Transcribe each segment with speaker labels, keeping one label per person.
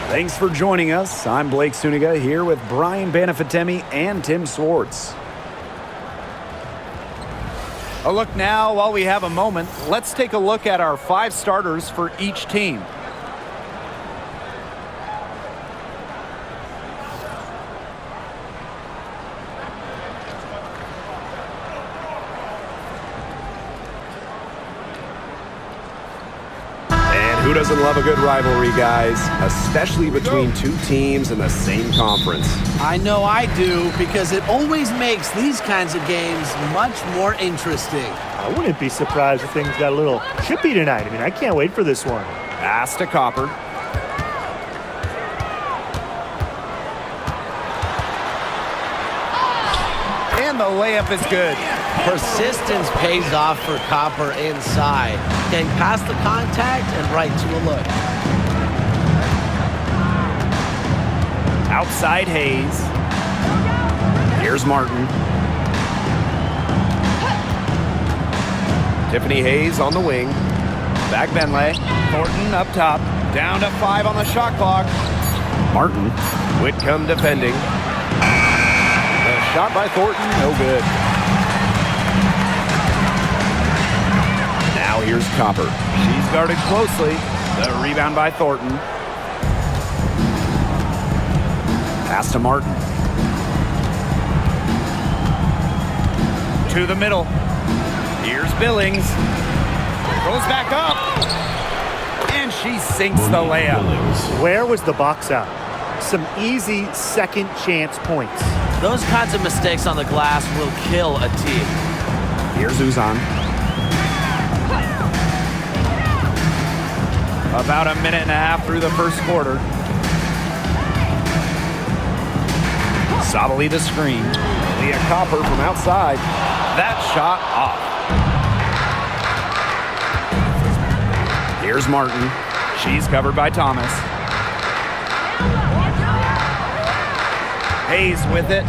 Speaker 1: Thanks for joining us. I'm Blake Suniga here with Brian Banafitemi and Tim Swartz. A look now, while we have a moment, let's take a look at our 5 starters for each team.
Speaker 2: Who doesn't love a good rivalry, guys? Especially between two teams in the same conference.
Speaker 3: I know I do, because it always makes these kinds of games much more interesting.
Speaker 4: I wouldn't be surprised if things got a little chippy tonight. I mean, I can't wait for this one.
Speaker 1: Pass to Copper. And the layup is good.
Speaker 3: Persistence pays off for Copper inside. Getting past the contact and right to a look.
Speaker 1: Outside Hayes. Here's Martin.
Speaker 2: Tiffany Hayes on the wing.
Speaker 1: Back Benley. Thornton up top. Down to 5 on the shot clock. Martin.
Speaker 2: Whitcomb defending.
Speaker 1: The shot by Thornton, no good.
Speaker 2: Now here's Copper.
Speaker 1: She's guarded closely. The rebound by Thornton. Pass to Martin. To the middle. Here's Billings. Goes back up. And she sinks the layup.
Speaker 4: Where was the box out? Some easy second chance points.
Speaker 3: Those kinds of mistakes on the glass will kill a team.
Speaker 1: Here's Uzan. About a minute and a half through the first quarter. Sabali the screen. Leah Copper from outside. That shot off. Here's Martin. She's covered by Thomas. Hayes with it.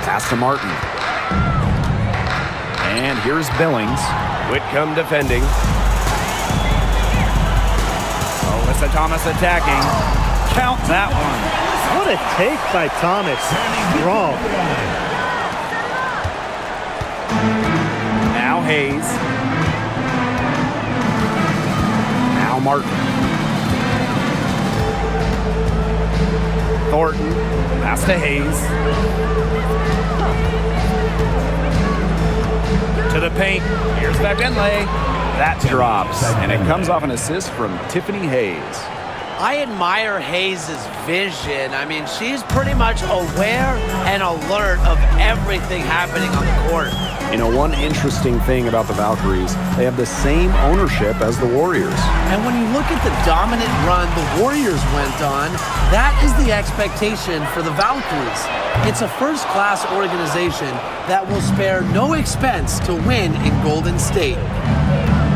Speaker 1: Pass to Martin. And here's Billings.
Speaker 2: Whitcomb defending.
Speaker 1: Alyssa Thomas attacking. Count that one.
Speaker 4: What a take by Thomas. Strong.
Speaker 1: Now Hayes. Now Martin. Thornton. Pass to Hayes. To the paint. Here's Benley. That drops, and it comes off an assist from Tiffany Hayes.
Speaker 3: I admire Hayes' vision. I mean, she's pretty much aware and alert of everything happening on the court.
Speaker 1: You know, one interesting thing about the Valkyries, they have the same ownership as the Warriors.
Speaker 3: And when you look at the dominant run the Warriors went on, that is the expectation for the Valkyries. It's a first-class organization that will spare no expense to win in Golden State.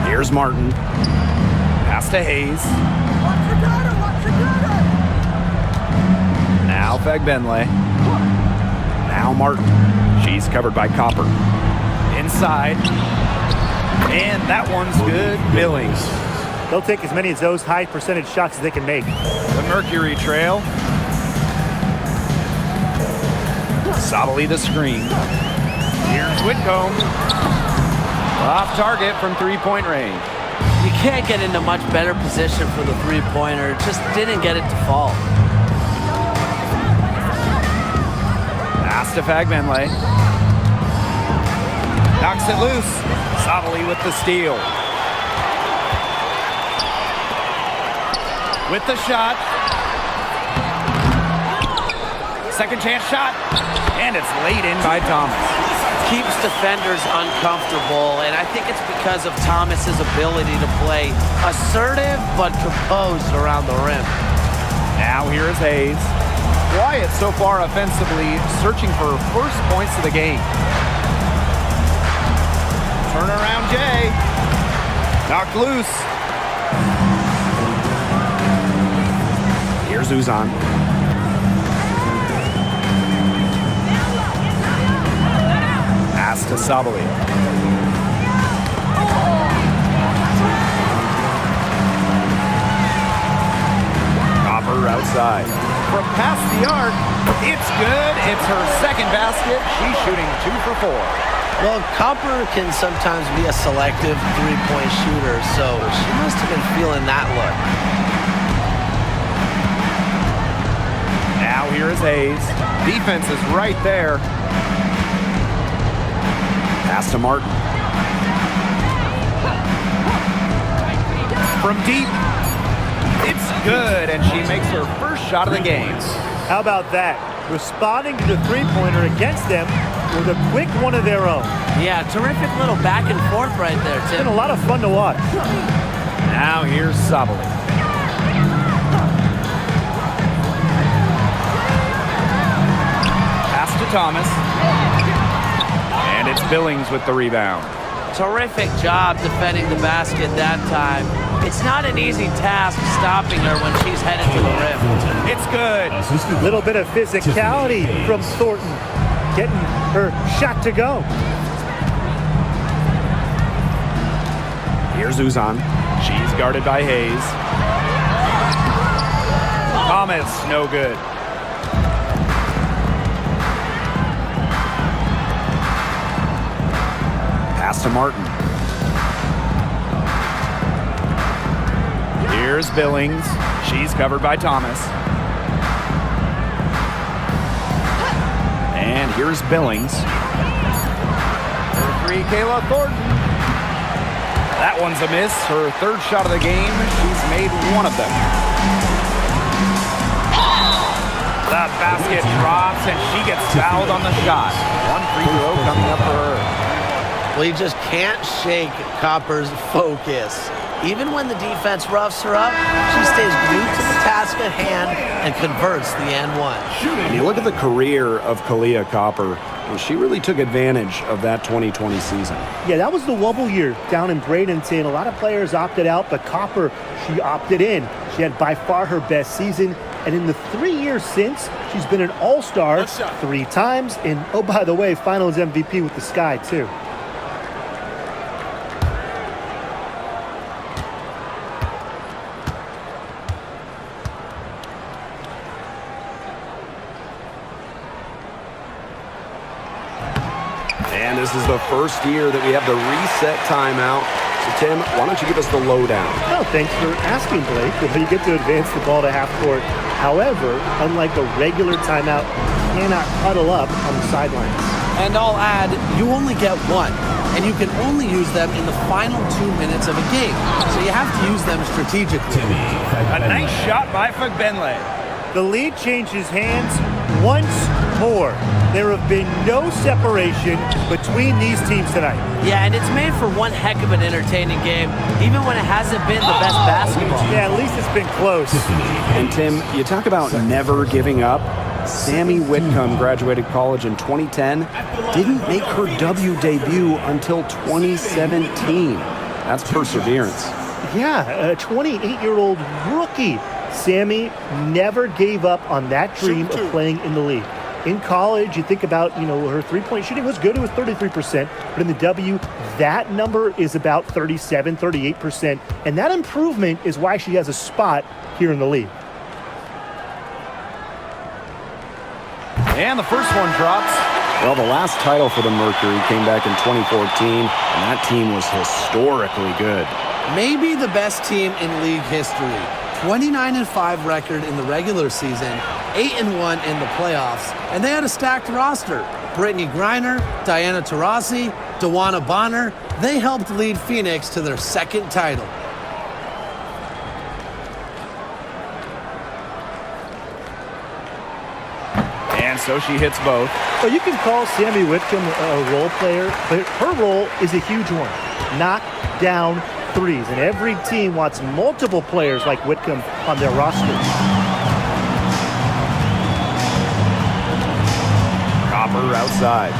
Speaker 1: Here's Martin. Pass to Hayes. Now Benley. Now Martin. She's covered by Copper. Inside. And that one's good. Billings.
Speaker 4: They'll take as many of those high percentage shots as they can make.
Speaker 1: The Mercury trail. Sabali the screen. Here's Whitcomb. Off target from three-point range.
Speaker 3: You can't get into much better position for the three-pointer. Just didn't get it to fall.
Speaker 1: Pass to Benley. Knocks it loose. Sabali with the steal. With the shot. Second chance shot. And it's laid in by Thomas.
Speaker 3: Keeps defenders uncomfortable, and I think it's because of Thomas's ability to play assertive but composed around the rim.
Speaker 1: Now here is Hayes. Quiet so far offensively, searching for first points of the game. Turnaround Jay. Knocked loose. Here's Uzan. Pass to Sabali.
Speaker 2: outside.
Speaker 1: From past the arc, it's good. It's her second basket. She's shooting 2 for 4.
Speaker 3: Well, Copper can sometimes be a selective three-point shooter, so she must have been feeling that look.
Speaker 1: Now here is Hayes. Defense is right there.
Speaker 2: Pass to Martin.
Speaker 1: From deep, it's good, and she makes her first shot of the game.
Speaker 4: How about that? Responding to the three-pointer against them with a quick one of their own.
Speaker 3: Yeah, terrific little back and forth right there,
Speaker 4: It's
Speaker 3: Tim.
Speaker 4: been a lot of fun to watch.
Speaker 1: Now here's Sabali. Pass to Thomas. And it's Billings with the rebound.
Speaker 3: Terrific job defending the basket that time. It's not an easy task stopping her when she's headed to the rim.
Speaker 1: It's good.
Speaker 4: A little bit of physicality from Thornton, getting her shot to go.
Speaker 2: Here's Uzan.
Speaker 1: She's guarded by Hayes. Thomas, no good.
Speaker 2: Pass to Martin.
Speaker 1: Here's Billings. She's covered by Thomas. And here's Billings. For 3, Kayla Thornton. That one's a miss. Her third shot of the game. She's made one of them. The basket drops, and she gets fouled on the shot. One free throw coming up for her.
Speaker 3: Well, you just can't shake Copper's focus. Even when the defense roughs her up, she stays glued to the task at hand and converts the and one.
Speaker 2: And you look at the career of Kahleah Copper, and she really took advantage of that 2020 season.
Speaker 4: Yeah, that was the wobble year down in Bradenton. A lot of players opted out, but Copper, she opted in. She had by far her best season. And in the 3 years since, she's been an all-star 3 times. And, oh, by the way, finals MVP with the Sky, too.
Speaker 2: And this is the first year that we have the reset timeout. So, Tim, why don't you give us the lowdown?
Speaker 4: Oh, thanks for asking, Blake. You get to advance the ball to half court. However, unlike a regular timeout, you cannot huddle up on the sidelines.
Speaker 3: And I'll add, you only get one, and you can only use them in the final 2 minutes of a game. So you have to use them strategically.
Speaker 1: A nice shot by Fagbenle.
Speaker 4: The lead changes hands once more. There have been no separation between these teams tonight.
Speaker 3: Yeah, and it's made for one heck of an entertaining game, even when it hasn't been the best basketball.
Speaker 4: Yeah, at least it's been close.
Speaker 2: And, Tim, you talk about never giving up. Sammy Whitcomb graduated college in 2010, didn't make her W debut until 2017. That's perseverance.
Speaker 4: Yeah, a 28-year-old rookie. Sammy never gave up on that dream of playing in the league. In college, you think about, her three-point shooting was good. It was 33%. But in the W, that number is about 37, 38%. And that improvement is why she has a spot here in the league.
Speaker 1: And the first one drops.
Speaker 2: Well, the last title for the Mercury came back in 2014, and that team was historically good.
Speaker 3: Maybe the best team in league history. 29-5 record in the regular season, 8-1 in the playoffs, and they had a stacked roster. Brittany Griner, Diana Taurasi, Dawana Bonner, they helped lead Phoenix to their second title.
Speaker 1: And so she hits both.
Speaker 4: Well, you can call Sammy Whitcomb a role player, but her role is a huge one. Knock down threes, and every team wants multiple players like Whitcomb on their roster.
Speaker 1: Copper outside.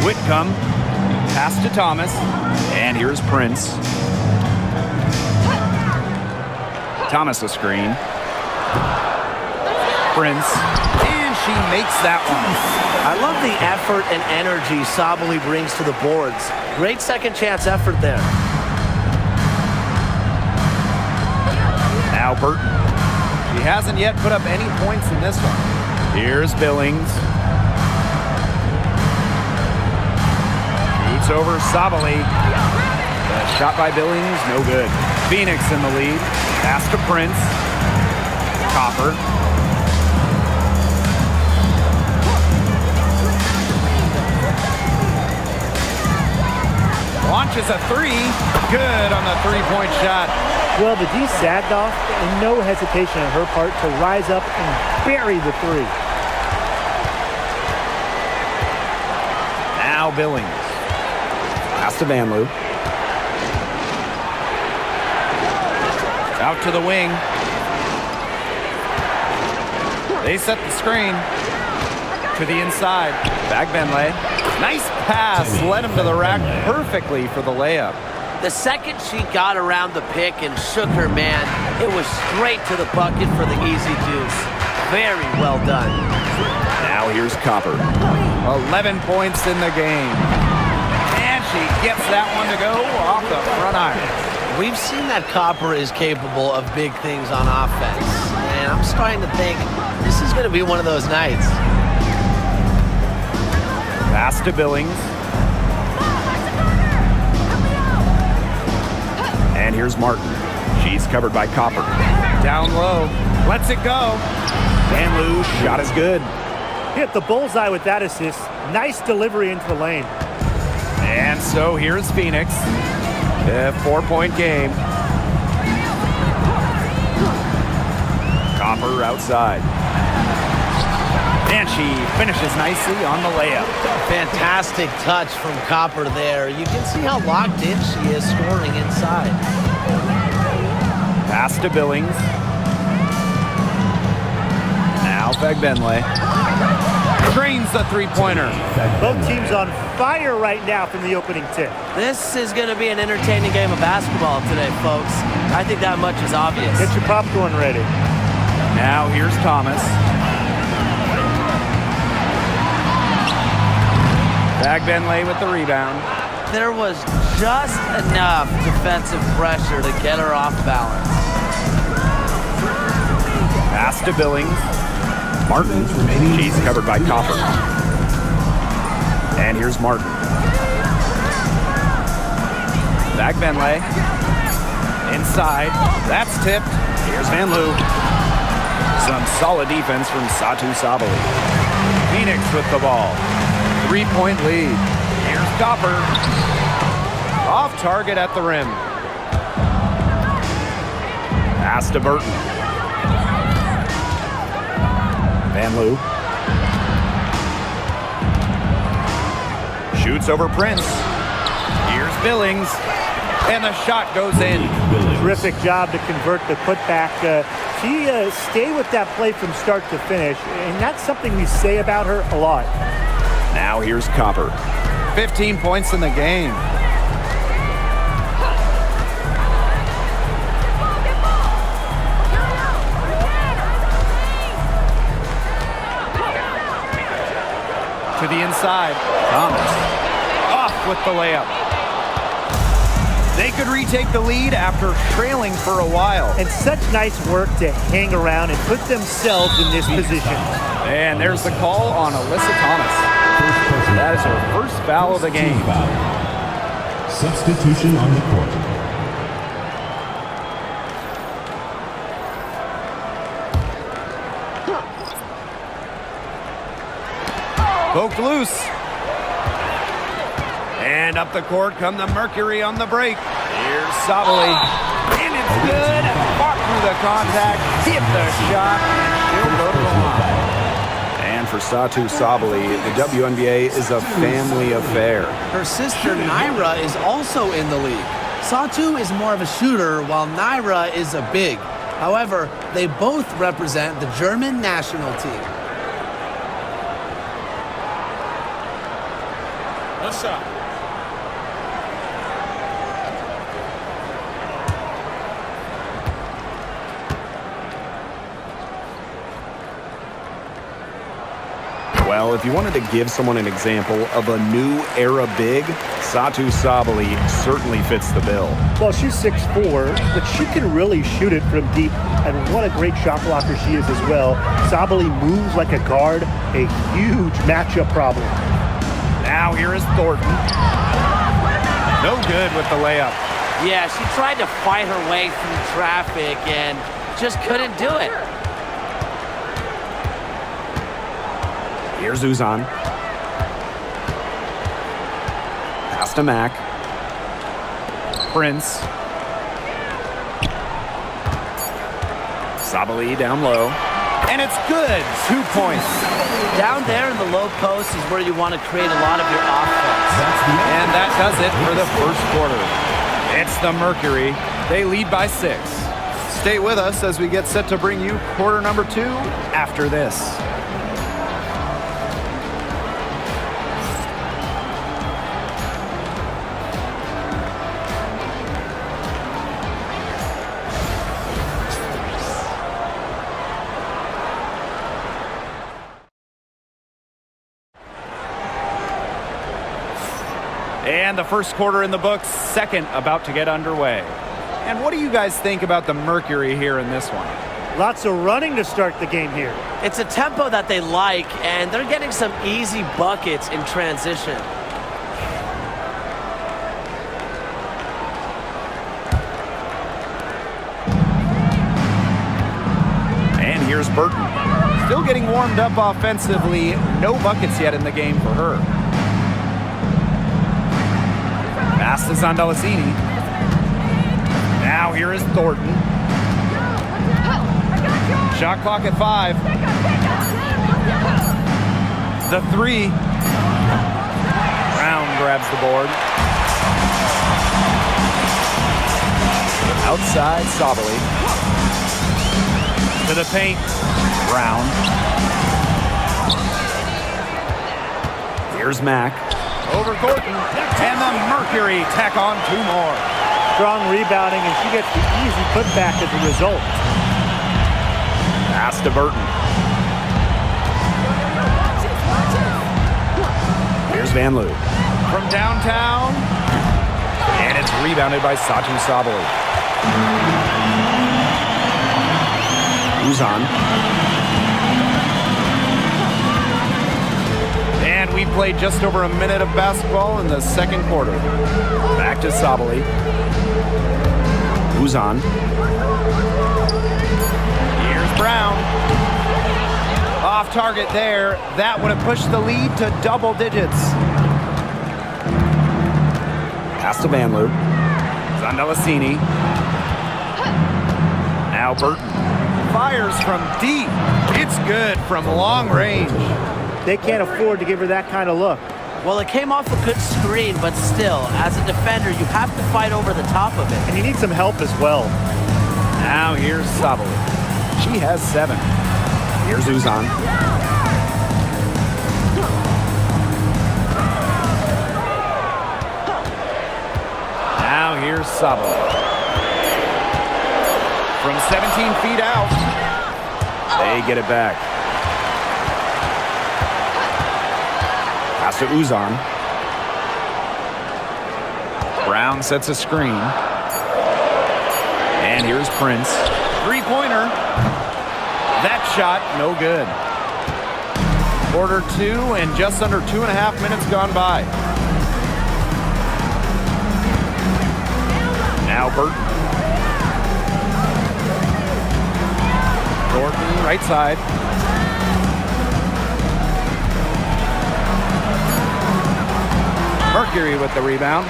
Speaker 1: Whitcomb, pass to Thomas, and here's Prince. Thomas a screen. Prince, and she makes that one.
Speaker 3: I love the effort and energy Sabali brings to the boards. Great second chance effort there.
Speaker 1: Now Burton. He hasn't yet put up any points in this one. Here's Billings. Shoots over Sabali. The shot by Billings, no good. Phoenix in the lead. Pass to Prince. Copper. Launches a three. Good on the three-point shot.
Speaker 4: Well, the D sagged off, and no hesitation on her part to rise up and bury the three.
Speaker 1: Now Billings.
Speaker 2: Pass to Van Loo.
Speaker 1: Out to the wing. They set the screen to the inside. Bagbenlay. Nice pass. Led him to the rack perfectly for the layup.
Speaker 3: The second she got around the pick and shook her man, it was straight to the bucket for the easy deuce. Very well done.
Speaker 2: Now here's Copper.
Speaker 1: 11 points in the game. And she gets that one to go off the front iron.
Speaker 3: We've seen that Copper is capable of big things on offense. And I'm starting to think this is going to be one of those nights.
Speaker 1: Pass to Billings.
Speaker 2: And here's Martin. She's covered by Copper.
Speaker 1: Down low. Lets it go.
Speaker 2: Van Loo, shot is good.
Speaker 4: Hit the bullseye with that assist. Nice delivery into the lane.
Speaker 1: And so here's Phoenix. A 4-point game.
Speaker 2: Copper outside.
Speaker 1: And she finishes nicely on the layup.
Speaker 3: Fantastic touch from Copper there. You can see how locked in she is scoring inside.
Speaker 1: Pass to Billings. Now Bagbenlay. Drains the three-pointer.
Speaker 4: Both teams on fire right now from the opening tip.
Speaker 3: This is going to be an entertaining game of basketball today, folks. I think that much is obvious.
Speaker 4: Get your popcorn ready.
Speaker 1: Now here's Thomas. Bagbenlay with the rebound.
Speaker 3: There was just enough defensive pressure to get her off balance.
Speaker 1: Pass to Billings.
Speaker 2: Martin. She's covered by Copper. And here's Martin.
Speaker 1: Bagbenlay. Inside. That's tipped. Here's Van Loo. Some solid defense from Satu Sabali. Phoenix with the ball. 3-point lead. Here's Copper. Off target at the rim. Pass to Burton.
Speaker 2: Van Loo.
Speaker 1: Shoots over Prince. Here's Billings. And the shot goes in.
Speaker 4: Terrific job to convert the putback. She stayed with that play from start to finish, and that's something we say about her a lot.
Speaker 2: Now here's Copper.
Speaker 1: 15 points in the game. To the inside. Thomas. Off with the layup. They could retake the lead after trailing for a while.
Speaker 4: And such nice work to hang around and put themselves in this position.
Speaker 1: And there's the call on Alyssa Thomas. That is her first foul of the game.
Speaker 5: Substitution on the court.
Speaker 1: Poked loose. And up the court come the Mercury on the break. Here's Sabali. And it's good. Fought through the contact. Hit the shot. She'll go to the line.
Speaker 2: And for Satu Sabali, the WNBA is a family affair.
Speaker 3: Her sister Naira is also in the league. Satu is more of a shooter while Naira is a big. However, they both represent the German national team.
Speaker 6: What's up?
Speaker 2: Well, if you wanted to give someone an example of a new era big, Satu Sabali certainly fits the bill.
Speaker 4: Well, she's 6'4", but she can really shoot it from deep, and what a great shot blocker she is as well. Sabali moves like a guard, a huge matchup problem.
Speaker 1: Now here is Thornton. No good with the layup.
Speaker 3: Yeah, she tried to fight her way through traffic and just couldn't do it.
Speaker 2: Here's Uzan. Pass to Mack.
Speaker 1: Prince.
Speaker 2: Sabali down low.
Speaker 1: And it's good. 2 points.
Speaker 3: Down there in the low post is where you want to create a lot of your offense.
Speaker 1: And that does it for the first quarter. It's the Mercury. They lead by 6. Stay with us as we get set to bring you quarter number 2 after this. And the first quarter in the books, second about to get underway. And what do you guys think about the Mercury here in this one?
Speaker 4: Lots of running to start the game here.
Speaker 3: It's a tempo that they like, and they're getting some easy buckets in transition.
Speaker 1: And here's Burton. Still getting warmed up offensively. No buckets yet in the game for her. Pass to Zandalacini. Now here is Thornton. Shot clock at 5. The 3. Brown grabs the board. Outside Sabali. To the paint. Brown.
Speaker 2: Here's Mack.
Speaker 1: Over Thornton. And the Mercury tack on 2 more.
Speaker 4: Strong rebounding, and she gets the easy putback as a result.
Speaker 2: Pass to Burton. Here's Van Loo.
Speaker 1: From downtown. And it's rebounded by Satu Sabali.
Speaker 2: Uzan.
Speaker 1: And we've played just over a minute of basketball in the second quarter.
Speaker 2: Back to Sabali. Uzan.
Speaker 1: Here's Brown. Off target there. That would have pushed the lead to double digits.
Speaker 2: Pass to Van Loo.
Speaker 1: Zandalacini. Now Burton. Fires from deep. It's good from long range.
Speaker 4: They can't afford to give her that kind of look.
Speaker 3: Well, it came off a good screen, but still, as a defender, you have to fight over the top of it.
Speaker 4: And you need some help as well.
Speaker 1: Now here's Sabali. She has 7.
Speaker 2: Here's Uzan.
Speaker 1: Now here's Sabali. From 17 feet out.
Speaker 2: They get it back. Pass to Uzan.
Speaker 1: Brown sets a screen. And here's Prince. 3-pointer. That shot, no good. Quarter 2 and just under 2.5 minutes gone by. Now Burton. Thornton, right side. Mercury with the rebound.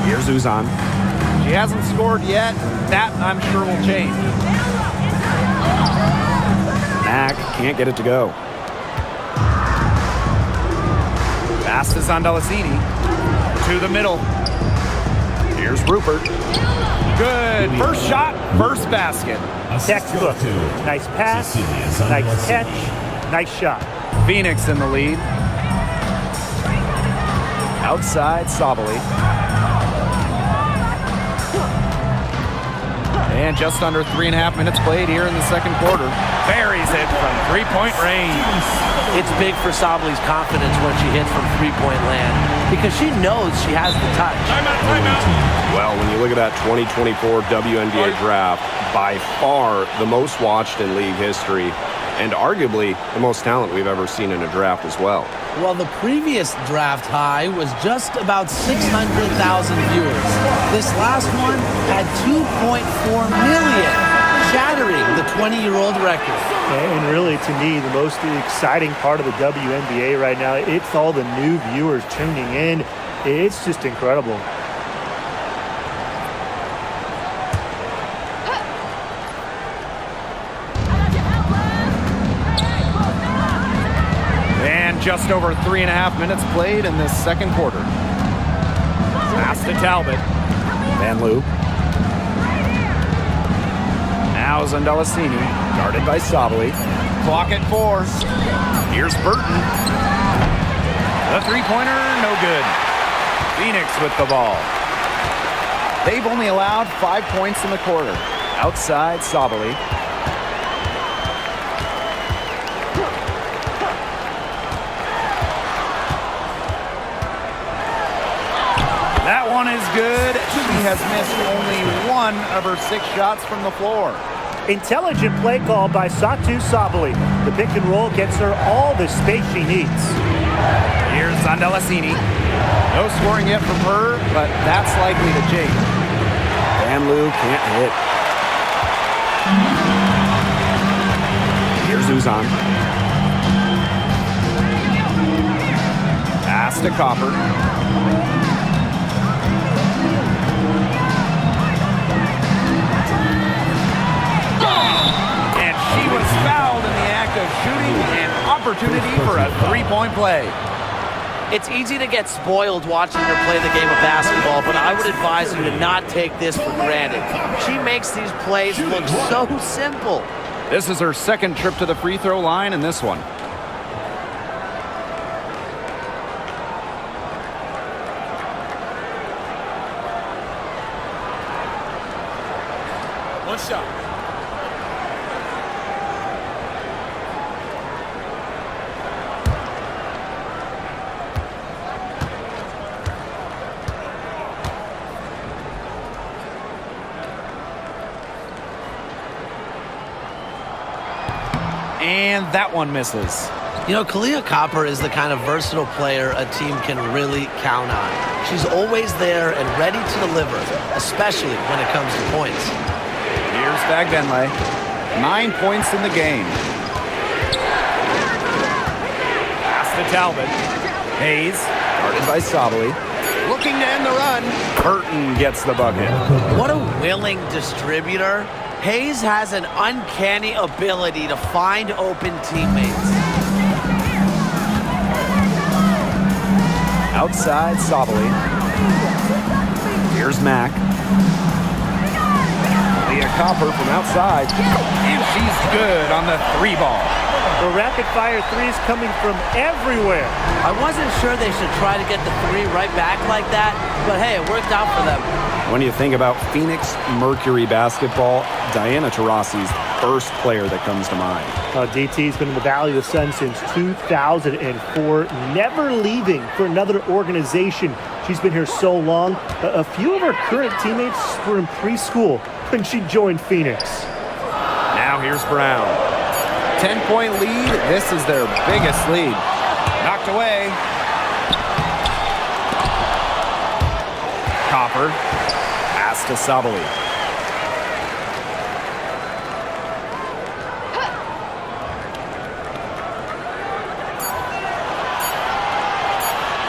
Speaker 2: Here's Uzan.
Speaker 1: She hasn't scored yet. That, I'm sure, will change.
Speaker 2: Mack can't get it to go.
Speaker 1: Pass to Zandalacini. To the middle. Here's Rupert. Good. First shot, first basket.
Speaker 4: Textbook. Nice pass, nice catch, nice shot.
Speaker 1: Phoenix in the lead. Outside Sabali. And just under 3.5 minutes played here in the second quarter. Buries it from three-point range.
Speaker 3: It's big for Sabali's confidence when she hits from three-point land because she knows she has the touch.
Speaker 2: Well, when you look at that 2024 WNBA draft, by far the most watched in league history, and arguably the most talent we've ever seen in a draft as well.
Speaker 3: Well, the previous draft high was just about 600,000 viewers. This last one had 2.4 million, shattering the 20-year-old record.
Speaker 4: And really, to me, the most exciting part of the WNBA right now, it's all the new viewers tuning in. It's just incredible.
Speaker 1: And just over 3.5 minutes played in this second quarter. Pass to Talbot.
Speaker 2: Van Loo.
Speaker 1: Now Zandalasini, guarded by Sabali. Clock at 4. Here's Burton. The three-pointer, no good. Phoenix with the ball. They've only allowed 5 points in the quarter. Outside Sabali. That one is good. She has missed only 1 of her 6 shots from the floor.
Speaker 4: Intelligent play call by Satu Sabali. The pick and roll gets her all the space she needs.
Speaker 1: Here's Zandalasini. No scoring yet from her, but that's likely to change.
Speaker 2: Van Loo can't hit. Here's Uzan.
Speaker 1: Pass to Copper. She was fouled in the act of shooting, an opportunity for a three-point play.
Speaker 3: It's easy to get spoiled watching her play the game of basketball, but I would advise you to not take this for granted. She makes these plays look so simple.
Speaker 1: This is her second trip to the free throw line in this one.
Speaker 5: One shot.
Speaker 1: And that one misses.
Speaker 3: You know, Kalia Copper is the kind of versatile player a team can really count on. She's always there and ready to deliver, especially when it comes to points.
Speaker 1: Here's Bagbenley. 9 points in the game. Pass to Talbot. Hayes, guarded by Sabali. Looking to end the run. Burton gets the bucket.
Speaker 3: What a willing distributor. Hayes has an uncanny ability to find open teammates.
Speaker 2: Outside Sabali. Here's Mack.
Speaker 1: Leah Copper from outside. And she's good on the 3-ball.
Speaker 4: The rapid-fire threes coming from everywhere.
Speaker 3: I wasn't sure they should try to get the 3 right back like that, but hey, it worked out for them.
Speaker 2: When you think about Phoenix Mercury basketball, Diana Taurasi's first player that comes to mind.
Speaker 4: DT's been in the Valley of the Sun since 2004, never leaving for another organization. She's been here so long. A few of her current teammates were in preschool when she joined Phoenix.
Speaker 1: Now here's Brown. 10-point lead. This is their biggest lead. Knocked away. Copper. Pass to Sabali.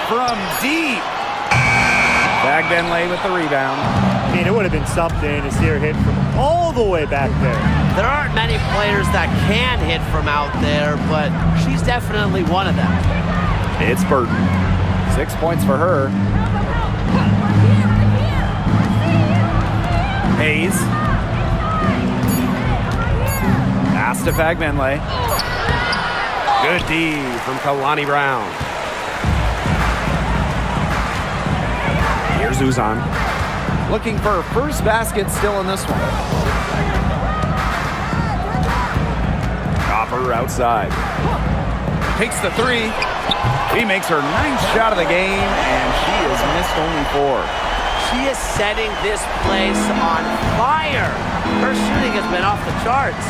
Speaker 1: From deep. Bagbenley with the rebound.
Speaker 4: I mean, it would have been something to see her hit from all the way back there.
Speaker 3: There aren't many players that can hit from out there, but she's definitely one of them.
Speaker 1: It's Burton. 6 points for her. Hayes. Pass to Bagbenley. Good D from Kalani Brown. Here's Uzan. Looking for her first basket still in this one. Copper outside. Takes the three. He makes her 9th shot of the game, and she has missed only 4.
Speaker 3: She is setting this place on fire. Her shooting has been off the charts.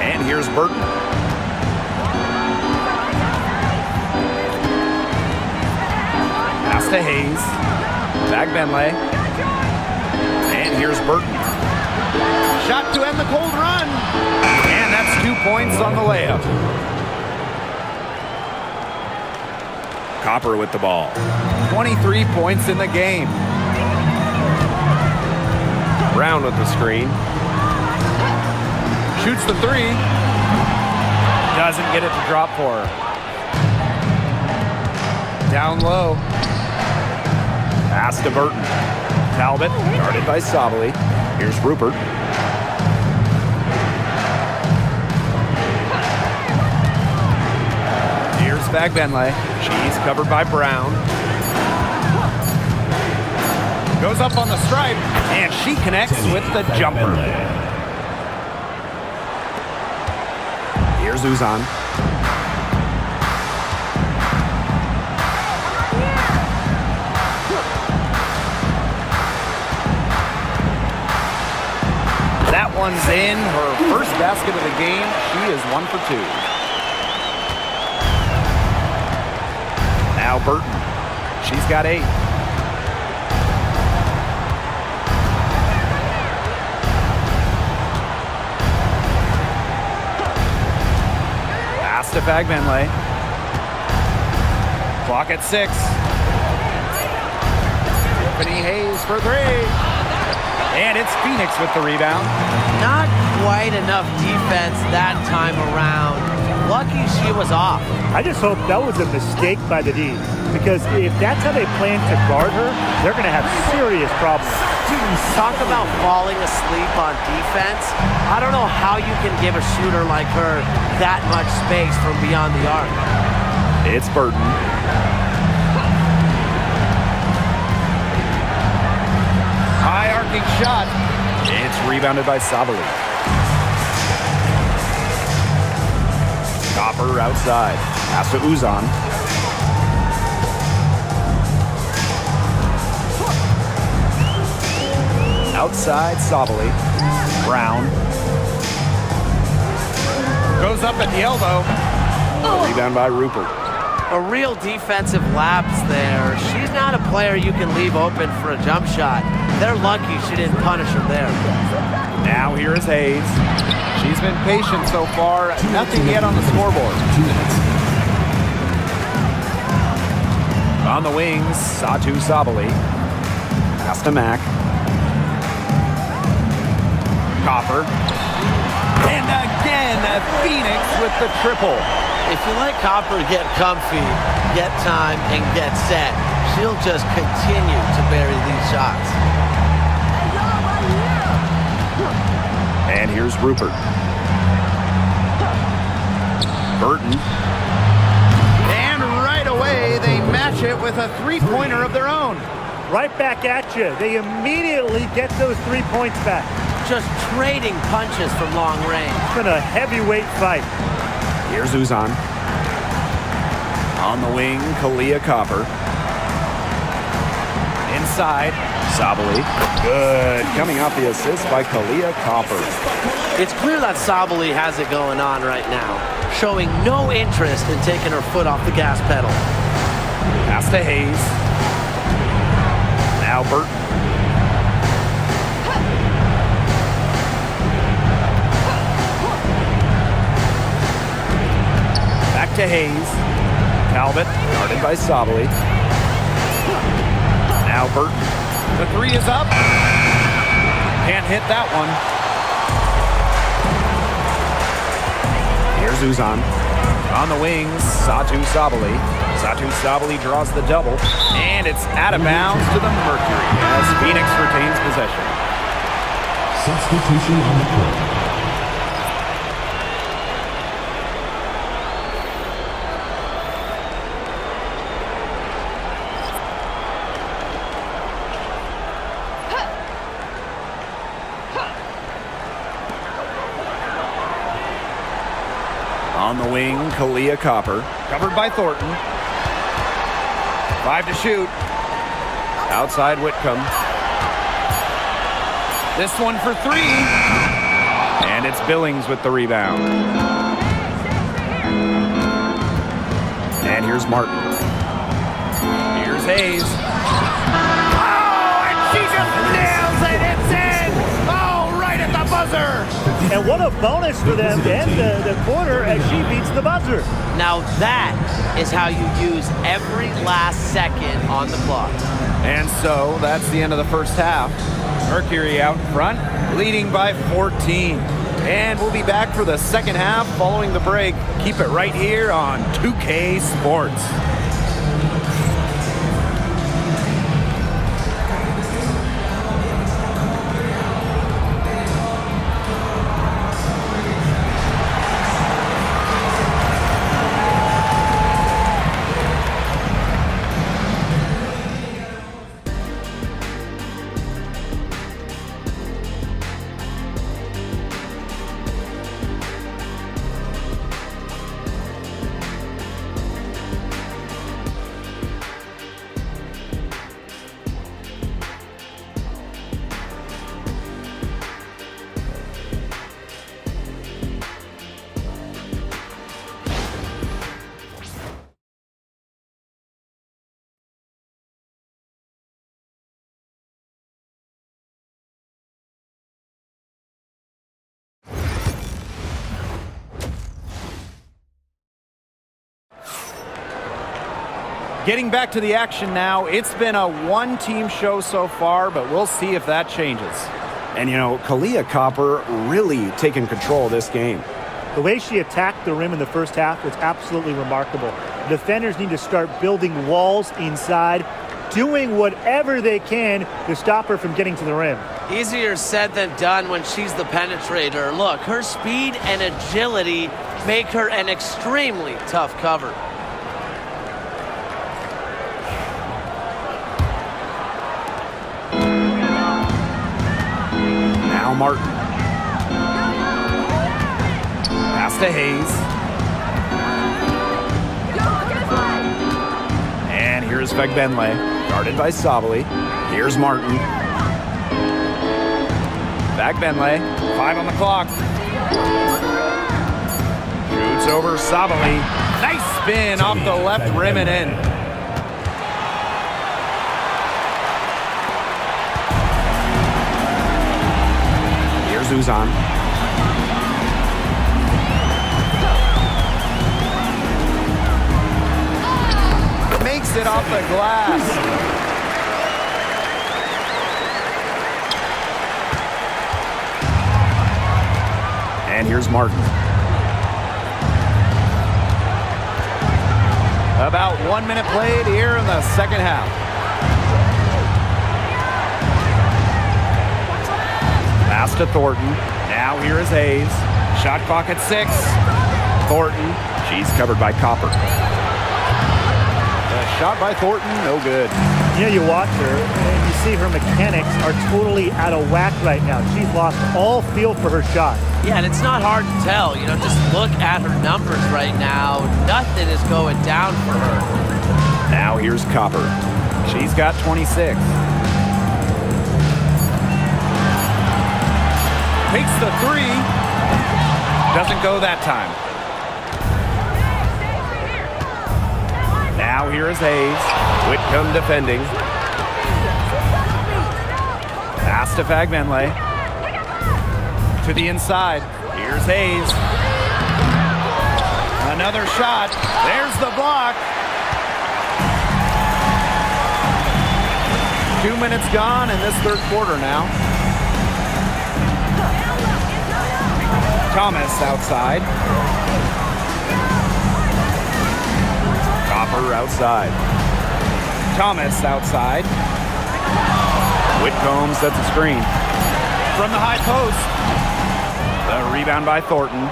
Speaker 1: And here's Burton. Pass to Hayes. Back Benley. And here's Burton. Shot to end the cold run. And that's 2 points on the layup. Copper with the ball. 23 points in the game.
Speaker 2: Brown with the screen.
Speaker 1: Shoots the three. Doesn't get it to drop for her. Down low. Pass to Burton. Talbot, guarded by Sabali. Here's Rupert. Here's Bagbenley. She's covered by Brown. Goes up on the stripe, and she connects with the jumper.
Speaker 2: Here's Uzan.
Speaker 1: That one's in. Her first basket of the game. She is 1 for 2. Now Burton. She's got 8. Pass to Bagbenley. Clock at 6. Tiffany Hayes for 3. And it's Phoenix with the rebound.
Speaker 3: Not quite enough defense that time around. Lucky she was off.
Speaker 4: I just hope that was a mistake by the D, because if that's how they plan to guard her, they're going to have serious problems.
Speaker 3: Talk about falling asleep on defense. I don't know how you can give a shooter like her that much space from beyond the arc.
Speaker 1: It's Burton. High arcing shot. It's rebounded by Sabali. Copper outside. Pass to Uzan. Outside Sabali. Brown. Goes up at the elbow.
Speaker 2: Rebound by Rupert.
Speaker 3: A real defensive lapse there. She's not a player you can leave open for a jump shot. They're lucky she didn't punish her there.
Speaker 1: Now here is Hayes. She's been patient so far. Nothing yet on the scoreboard.
Speaker 5: 2 minutes.
Speaker 1: On the wings, Satu Sabali.
Speaker 2: Pass to Mack.
Speaker 1: Copper. And again, Phoenix with the triple.
Speaker 3: If you let Copper get comfy, get time, and get set, she'll just continue to bury these shots.
Speaker 2: And here's Rupert.
Speaker 1: Burton. And right away, they match it with a three-pointer of their own.
Speaker 4: Right back at you. They immediately get those 3 points back.
Speaker 3: Just trading punches from long range.
Speaker 4: It's been a heavyweight fight.
Speaker 2: Here's Uzan.
Speaker 1: On the wing, Kalia Copper. Inside, Sabali. Good.
Speaker 2: Coming off the assist by Kalia Copper.
Speaker 3: It's clear that Sabali has it going on right now, showing no interest in taking her foot off the gas pedal.
Speaker 1: Pass to Hayes. Now Burton. Back to Hayes. Talbot, guarded by Sabali. Now Burton. The three is up. Can't hit that one.
Speaker 2: Here's Uzan.
Speaker 1: On the wings, Satu Sabali. Satu Sabali draws the double, and it's out of bounds to the Mercury as Phoenix retains possession.
Speaker 5: Substitution on the court.
Speaker 2: On the wing, Kalia Copper.
Speaker 1: Covered by Thornton. 5 to shoot. Outside Whitcomb. This one for 3. And it's Billings with the rebound.
Speaker 2: And here's Martin.
Speaker 1: Here's Hayes. Oh, and she just nails it. It's in. Oh, right at the buzzer.
Speaker 4: And what a bonus for them to end the quarter as she beats the buzzer.
Speaker 3: Now that is how you use every last second on the clock.
Speaker 1: And so that's the end of the first half. Mercury out front, leading by 14. And we'll be back for the second half following the break. Keep it right here on 2K Sports. Getting back to the action now. It's been a one-team show so far, but we'll see if that changes.
Speaker 2: And, you know, Kalia Copper really taking control of this game.
Speaker 4: The way she attacked the rim in the first half was absolutely remarkable. Defenders need to start building walls inside, doing whatever they can to stop her from getting to the rim.
Speaker 3: Easier said than done when she's the penetrator. Look, her speed and agility make her an extremely tough cover.
Speaker 2: Now Martin.
Speaker 1: Pass to Hayes. And here's Vegbenle.
Speaker 2: Guarded by Sabali. Here's Martin.
Speaker 1: Vegbenle. 5 on the clock. Shoots over Sabali. Nice spin off the left rim and in.
Speaker 2: Uzan.
Speaker 1: Makes it off the glass.
Speaker 2: And here's Martin.
Speaker 1: About 1 minute played here in the second half. Pass to Thornton. Now here is Hayes. Shot clock at 6. Thornton.
Speaker 2: She's covered by Copper.
Speaker 1: The shot by Thornton, no good.
Speaker 4: You know, you watch her and you see her mechanics are totally out of whack right now. She's lost all feel for her shot.
Speaker 3: Yeah, and it's not hard to tell. You know, just look at her numbers right now. Nothing is going down for her.
Speaker 2: Now here's Copper.
Speaker 1: She's got 26. Takes the 3. Doesn't go that time. Now here is Hayes.
Speaker 2: Whitcomb defending.
Speaker 1: Pass to Vagbenle. To the inside. Here's Hayes. Another shot. There's the block. 2 minutes gone in this third quarter now. Thomas outside.
Speaker 2: Copper outside.
Speaker 1: Thomas outside.
Speaker 2: Whitcomb sets a screen.
Speaker 1: From the high post. The rebound by Thornton.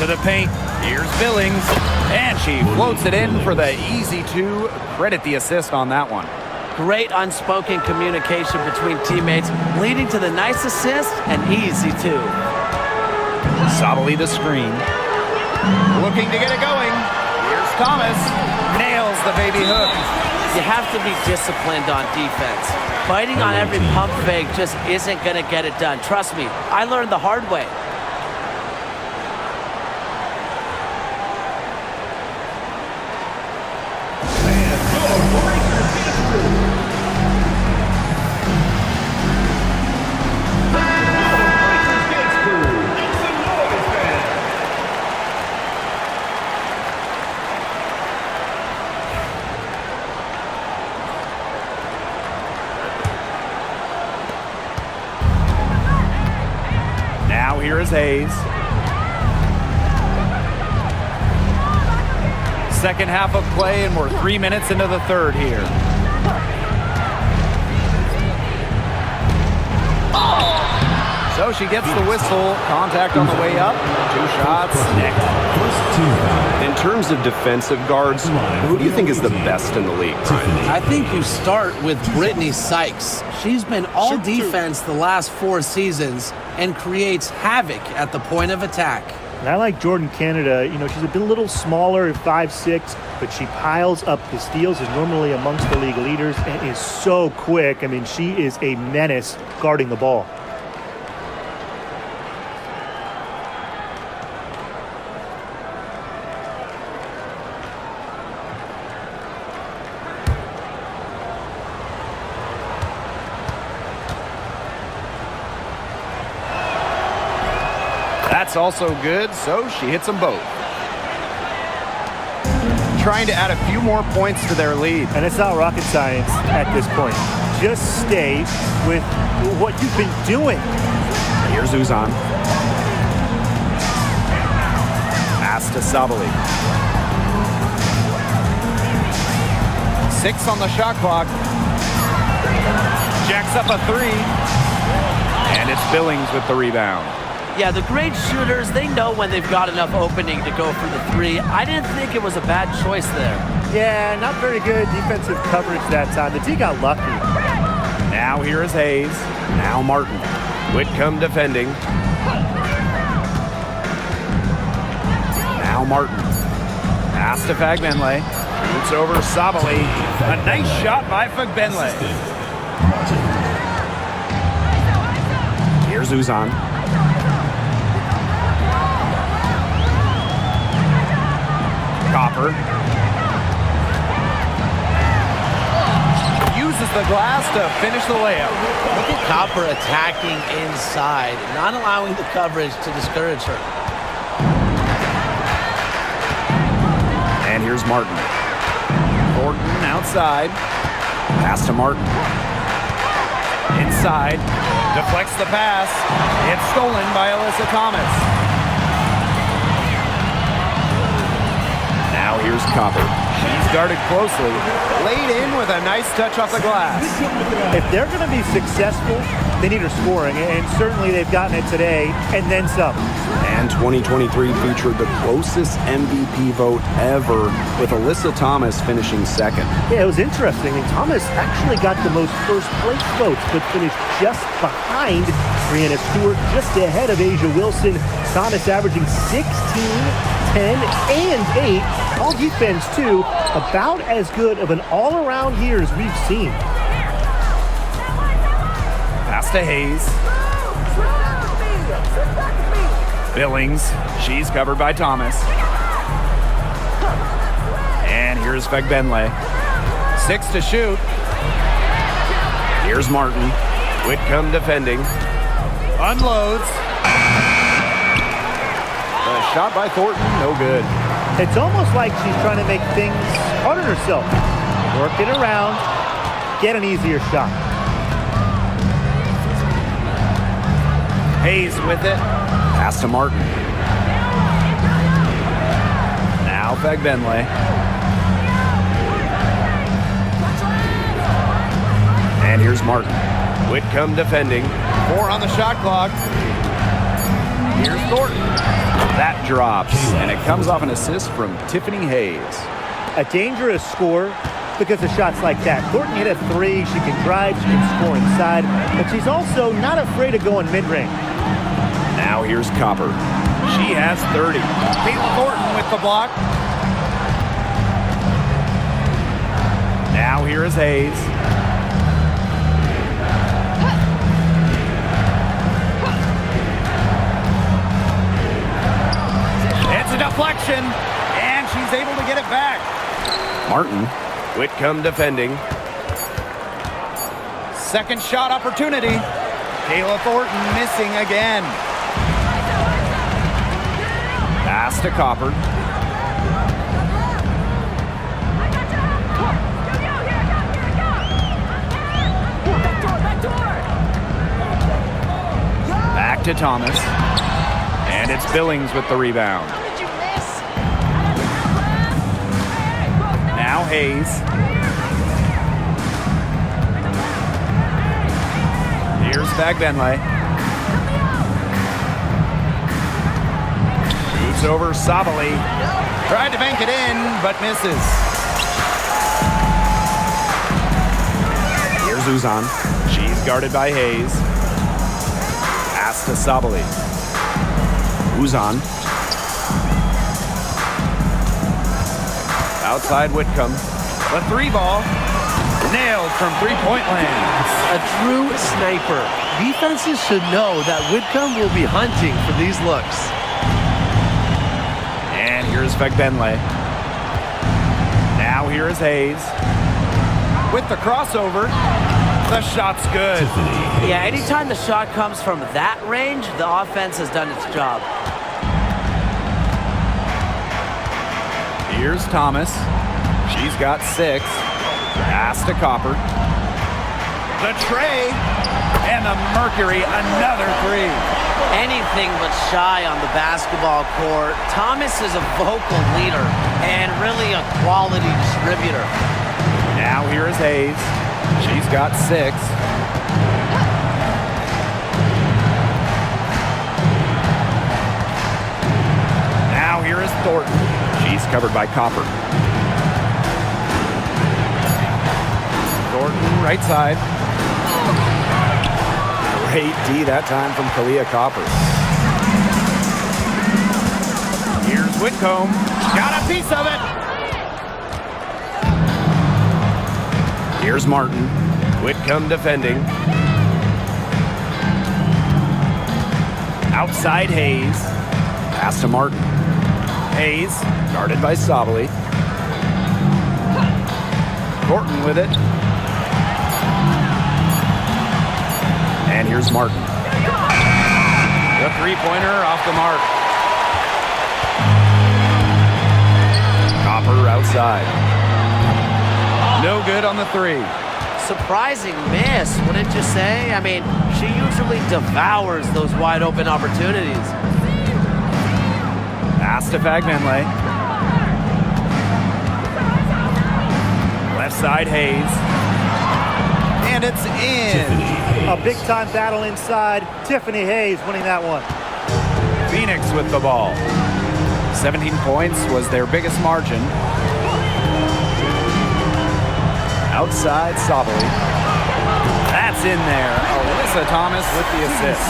Speaker 1: To the paint. Here's Billings. And she floats it in for the easy 2. Credit the assist on that one.
Speaker 3: Great unspoken communication between teammates, leading to the nice assist and easy 2.
Speaker 1: Sabali the screen. Looking to get it going. Here's Thomas. Nails the baby hook.
Speaker 3: You have to be disciplined on defense. Biting on every pump fake just isn't going to get it done. Trust me, I learned the hard way.
Speaker 1: Here is Hayes. Second half of play, and we're 3 minutes into the third here. So she gets the whistle. Contact on the way up. 2 shots. Next.
Speaker 2: In terms of defensive guards, who do you think is the best in the league, Brian?
Speaker 3: I think you start with Brittany Sykes. She's been all defense the last 4 seasons and creates havoc at the point of attack.
Speaker 4: And I like Jordan Canada. You know, she's been a little smaller at 5'6", but she piles up the steals, is normally amongst the league leaders, and is so quick. I mean, she is a menace guarding the ball.
Speaker 1: That's also good, so she hits them both. Trying to add a few more points to their lead.
Speaker 4: And it's not rocket science at this point. Just stay with what you've been doing.
Speaker 2: Here's Uzan.
Speaker 1: Pass to Sabali. 6 on the shot clock. Jacks up a 3. And it's Billings with the rebound.
Speaker 3: Yeah, the great shooters, they know when they've got enough opening to go for the 3. I didn't think it was a bad choice there.
Speaker 4: Yeah, not very good defensive coverage that time. The D got lucky.
Speaker 1: Now here is Hayes.
Speaker 2: Now Martin. Whitcomb defending. Now Martin.
Speaker 1: Pass to Fagbenle. Shoots over Sabali. A nice shot by Fagbenle.
Speaker 2: Here's Uzan.
Speaker 1: Copper. Uses the glass to finish the layup.
Speaker 3: Look at Copper attacking inside, not allowing the coverage to discourage her.
Speaker 2: And here's Martin.
Speaker 1: Gordon outside.
Speaker 2: Pass to Martin.
Speaker 1: Inside. Deflects the pass. It's stolen by Alyssa Thomas.
Speaker 2: Now here's Copper.
Speaker 1: She's guarded closely. Laid in with a nice touch off the glass.
Speaker 4: If they're going to be successful, they need her scoring, and certainly they've gotten it today, and then some.
Speaker 2: And 2023 featured the closest MVP vote ever, with Alyssa Thomas finishing second.
Speaker 4: Yeah, it was interesting. And Thomas actually got the most first-place votes, but finished just behind Brianna Stewart, just ahead of Asia Wilson. Thomas averaging 16, 10, and 8. All defense, too. About as good of an all-around year as we've seen.
Speaker 1: Pass to Hayes. Billings. She's covered by Thomas. And here's Fagbenle. 6 to shoot.
Speaker 2: Here's Martin. Whitcomb defending.
Speaker 1: Unloads. A shot by Thornton, no good.
Speaker 4: It's almost like she's trying to make things hard on herself. Work it around, get an easier shot.
Speaker 1: Hayes with it.
Speaker 2: Pass to Martin.
Speaker 1: Now Fagbenle.
Speaker 2: And here's Martin. Whitcomb defending.
Speaker 1: 4 on the shot clock. Here's Thornton. That drops, and it comes off an assist from Tiffany Hayes.
Speaker 4: A dangerous score because of shots like that. Thornton hit a 3. She can drive, she can score inside, but she's also not afraid of going mid-range.
Speaker 2: Now here's Copper.
Speaker 1: She has 30. Kayla Thornton with the block. Now here is Hayes. It's a deflection, and she's able to get it back.
Speaker 2: Martin. Whitcomb defending.
Speaker 1: Second shot opportunity. Kayla Thornton missing again.
Speaker 2: Pass to Copper.
Speaker 1: Back to Thomas. And it's Billings with the rebound. Now Hayes. Here's Bagbenley. Shoots over Sabali. Tried to bank it in, but misses.
Speaker 2: Here's Uzan.
Speaker 1: She's guarded by Hayes. Pass to Sabali.
Speaker 2: Uzan.
Speaker 1: Outside Whitcomb. The three ball. Nailed from three-point land.
Speaker 3: A true sniper. Defenses should know that Whitcomb will be hunting for these looks.
Speaker 1: And here's Bagbenley. Now here is Hayes. With the crossover. The shot's good.
Speaker 5: Yeah, anytime the shot comes from that range, the offense has done its job.
Speaker 1: Here's Thomas. She's got 6. Pass to Copper. The tray. And the Mercury, another 3.
Speaker 5: Anything but shy on the basketball court. Thomas is a vocal leader and really a quality distributor.
Speaker 1: Now here is Hayes. She's got 6. Now here is Thornton.
Speaker 2: She's covered by Copper.
Speaker 1: Thornton, right side.
Speaker 2: Great D that time from Kalia Copper.
Speaker 1: Here's Whitcomb. Got a piece of it.
Speaker 2: Here's Martin. Whitcomb defending.
Speaker 1: Outside Hayes.
Speaker 2: Pass to Martin.
Speaker 1: Hayes.
Speaker 2: Guarded by Sabali.
Speaker 1: Thornton with it.
Speaker 2: And here's Martin.
Speaker 1: The three-pointer off the mark.
Speaker 2: Copper outside.
Speaker 1: No good on the 3.
Speaker 5: Surprising miss, wouldn't you say? I mean, she usually devours those wide open opportunities.
Speaker 1: Pass to Bagbenley. Left side Hayes. And it's in.
Speaker 4: A big-time battle inside. Tiffany Hayes winning that one.
Speaker 1: Phoenix with the ball. 17 points was their biggest margin. Outside Sabali. That's in there. Alyssa Thomas with the assist.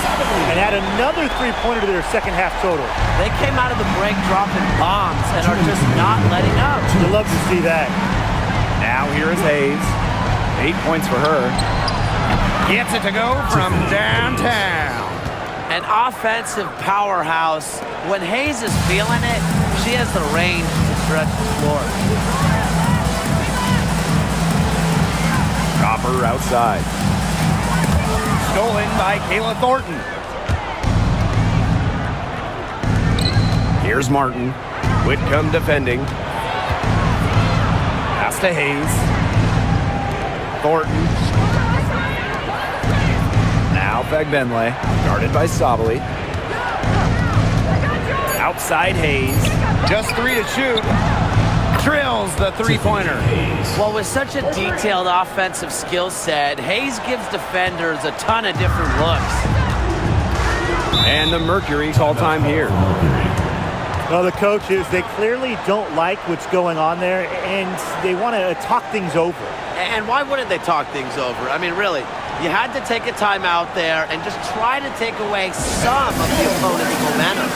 Speaker 4: And add another three-pointer to their second half total.
Speaker 5: They came out of the break dropping bombs and are just not letting up.
Speaker 4: You'd love to see that.
Speaker 1: Now here is Hayes. 8 points for her. Gets it to go from downtown.
Speaker 5: An offensive powerhouse. When Hayes is feeling it, she has the range to stretch the floor.
Speaker 2: Copper outside.
Speaker 1: Stolen by Kayla Thornton.
Speaker 2: Here's Martin. Whitcomb defending.
Speaker 1: Pass to Hayes. Thornton. Now Bagbenley.
Speaker 2: Guarded by Sabali.
Speaker 1: Outside Hayes. Just 3 to shoot. Drills the three-pointer.
Speaker 5: Well, with such a detailed offensive skill set, Hayes gives defenders a ton of different looks.
Speaker 2: And the Mercury call time here.
Speaker 4: Well, the coaches, they clearly don't like what's going on there, and they want to talk things over.
Speaker 3: And why wouldn't they talk things over? I mean, really,
Speaker 5: You had to take a timeout there and just try to take away some of the opponent's momentum.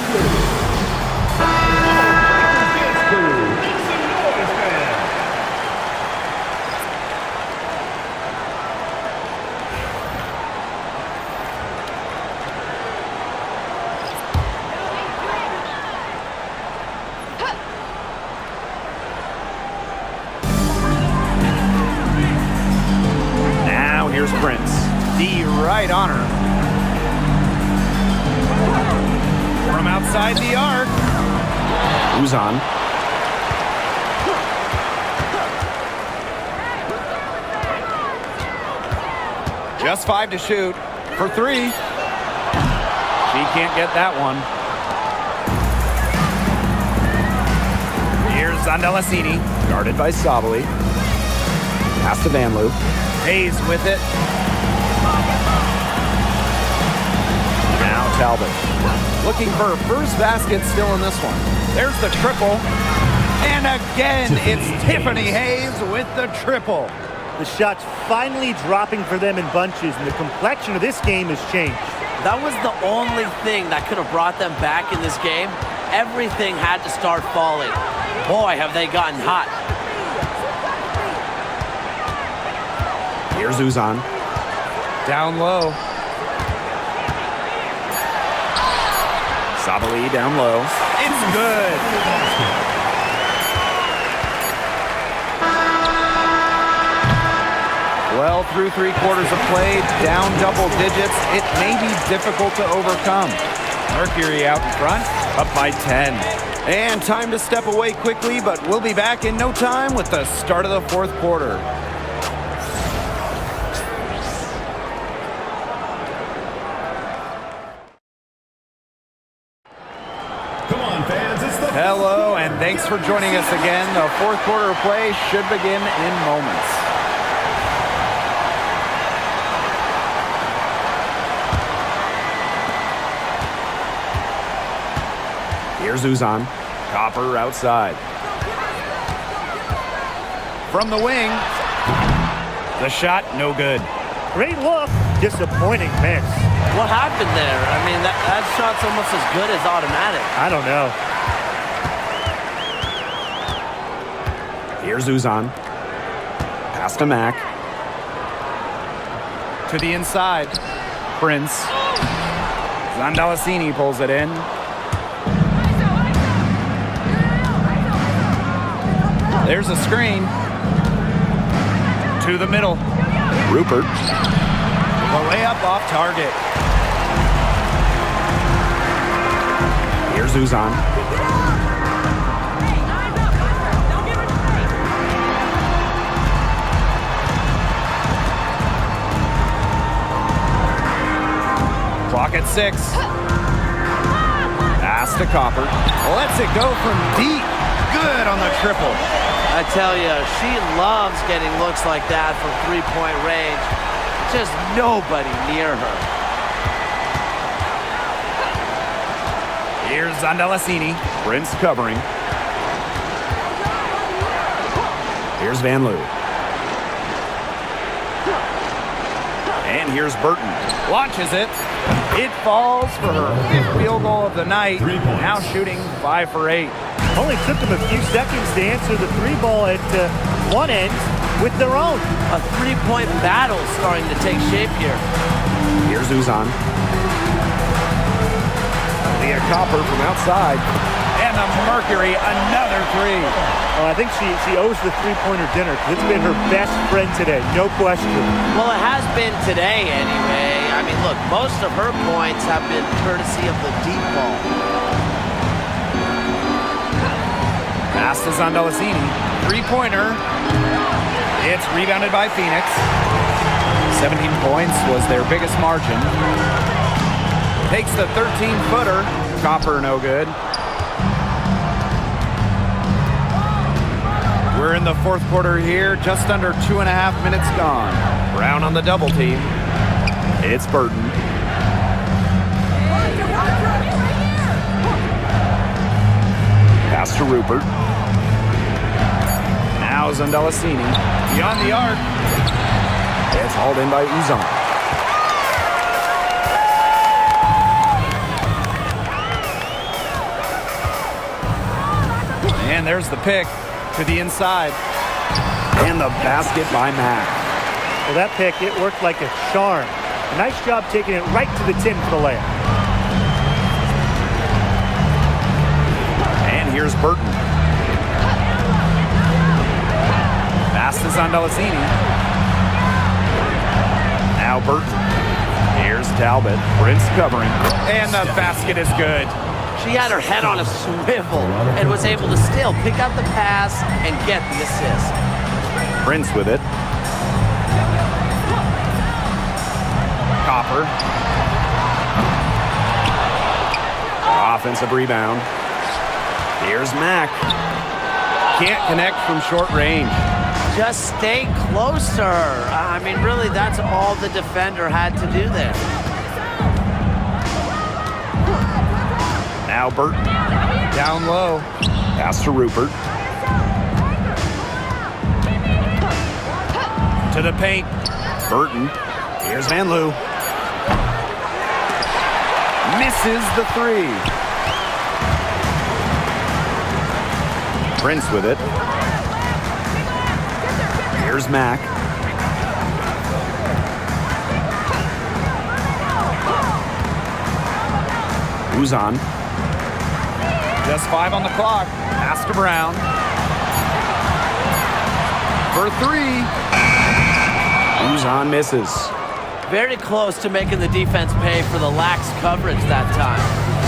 Speaker 1: Here's Prince. D right on her. From outside the arc.
Speaker 2: Uzan.
Speaker 1: Just 5 to shoot for 3. She can't get that one. Here's Zandalasini.
Speaker 2: Guarded by Sabali. Pass to Van Loo.
Speaker 1: Hayes with it. Now Talbot. Looking for her first basket still in this one. There's the triple. And again, it's Tiffany Hayes with the triple.
Speaker 4: The shots finally dropping for them in bunches, and the complexion of this game has changed.
Speaker 5: That was the only thing that could have brought them back in this game. Everything had to start falling. Boy, have they gotten hot.
Speaker 2: Here's Uzan.
Speaker 1: Down low.
Speaker 2: Sabali down low.
Speaker 1: It's good. Well, through 3 quarters of play, down double digits, it may be difficult to overcome. Mercury out in front, up by 10. And time to step away quickly, but we'll be back in no time with the start of the 4th quarter. Hello, and thanks for joining us again. The 4th quarter of play should begin in moments.
Speaker 2: Here's Uzan.
Speaker 1: Copper outside. From the wing. The shot, no good.
Speaker 4: Great look, disappointing miss.
Speaker 5: What happened there? I mean, that shot's almost as good as automatic.
Speaker 4: I don't know.
Speaker 2: Here's Uzan. Pass to Mack.
Speaker 1: To the inside. Prince. Zandalasini pulls it in. There's a screen. To the middle.
Speaker 2: Rupert.
Speaker 1: The layup off target.
Speaker 2: Here's Uzan.
Speaker 1: Clock at 6. Pass to Copper. Lets it go from deep. Good on the triple.
Speaker 5: I tell you, she loves getting looks like that from 3-point range. Just nobody near her.
Speaker 1: Here's Zandalasini.
Speaker 2: Prince covering. Here's Van Loo.
Speaker 1: And here's Burton. Launches it. It falls for her 5th field goal of the night. Now shooting 5 for 8.
Speaker 4: Only took them a few seconds to answer the 3 ball at one end with their own.
Speaker 5: A 3-point battle starting to take shape here.
Speaker 2: Here's Uzan.
Speaker 1: Leah Copper from outside. And the Mercury, another 3.
Speaker 4: Oh, I think she owes the 3-pointer dinner because it's been her best friend today, no question.
Speaker 5: Well, it has been today anyway. I mean, look, most of her points have been courtesy of the deep ball.
Speaker 1: Pass to Zandalasini. 3-pointer. It's rebounded by Phoenix. 17 points was their biggest margin. Takes the 13-footer. Copper no good. We're in the 4th quarter here. Just under 2.5 minutes gone. Brown on the double team.
Speaker 2: It's Burton. Pass to Rupert.
Speaker 1: Now Zandalasini. Beyond the arc.
Speaker 2: It's hauled in by Uzan.
Speaker 1: And there's the pick to the inside.
Speaker 2: And the basket by Mack.
Speaker 4: Well, that pick, it worked like a charm. Nice job taking it right to the tin for the layup.
Speaker 1: And here's Burton. Passes on Delasini. Now Burton. Here's Talbot. Prince covering. And the basket is good.
Speaker 5: She had her head on a swivel and was able to still pick up the pass and get the assist.
Speaker 1: Prince with it. Copper. Offensive rebound. Here's Mack. Can't connect from short range.
Speaker 5: Just stay closer. I mean, really, that's all the defender had to do there.
Speaker 1: Now Burton. Down low. Pass to Rupert. To the paint. Burton. Here's Van Loo. Misses the three. Prince with it. Here's Mack. Who's on? Just 5 on the clock. Pass to Brown. For 3. Who's on misses.
Speaker 5: Very close to making the defense pay for the lax coverage that time.